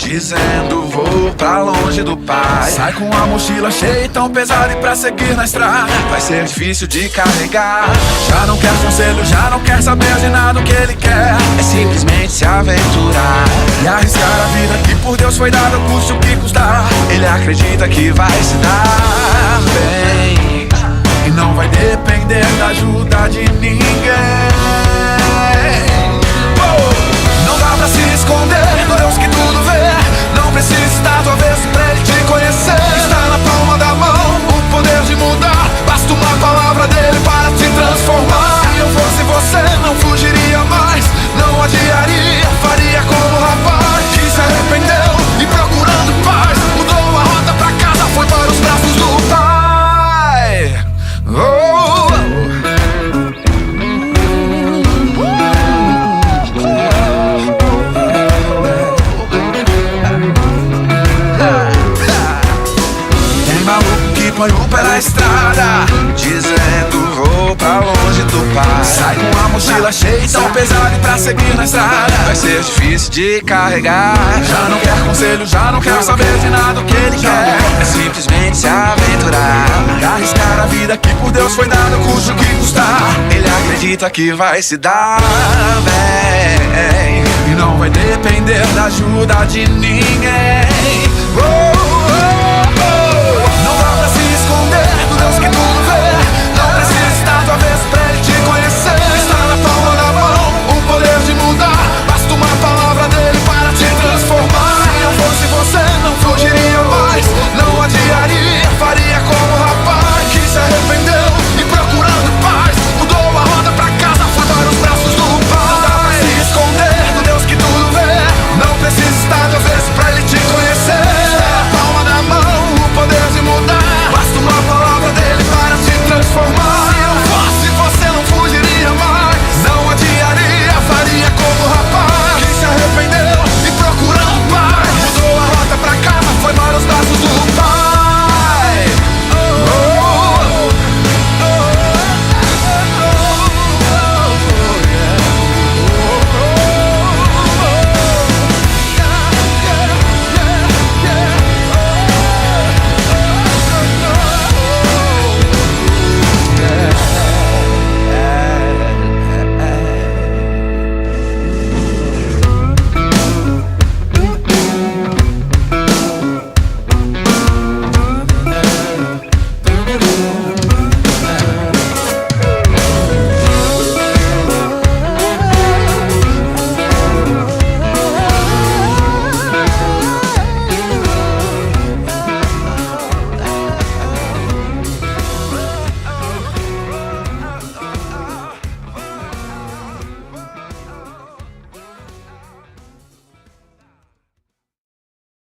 dizendo vou pra longe do pai. Sai com a mochila cheia e tão pesada, e pra seguir na estrada vai ser difícil de carregar. Já não quer conselho, já não quer saber de nada. O que ele quer é simplesmente se aventurar e arriscar a vida que por Deus foi dada, custe o que custar. Ele acredita que vai se dar bem e não vai depender da ajuda de ninguém. Não dá pra se esconder do Deus que tudo vê. Não precisa estar do avesso pra ele te conhecer. Está na palma da mão o poder de mudar. Basta uma palavra dele para te transformar. Se eu fosse você, não fugiria mais, não adiaria, faria como o rapaz que se arrependeu e procurando paz mudou a rota pra casa, foi para os braços do pai. Tem maluco que põe o pé na estrada, dizendo vou pra longe do pai. Sai com a mochila cheia e tão pesada, e pra seguir na estrada vai ser difícil de carregar. Já não quer conselho, já não quer saber de nada. O que ele quer é simplesmente se aventurar e arriscar a vida que por Deus foi dada, custe o que custar. Ele acredita que vai se dar bem e não vai depender da ajuda de ninguém.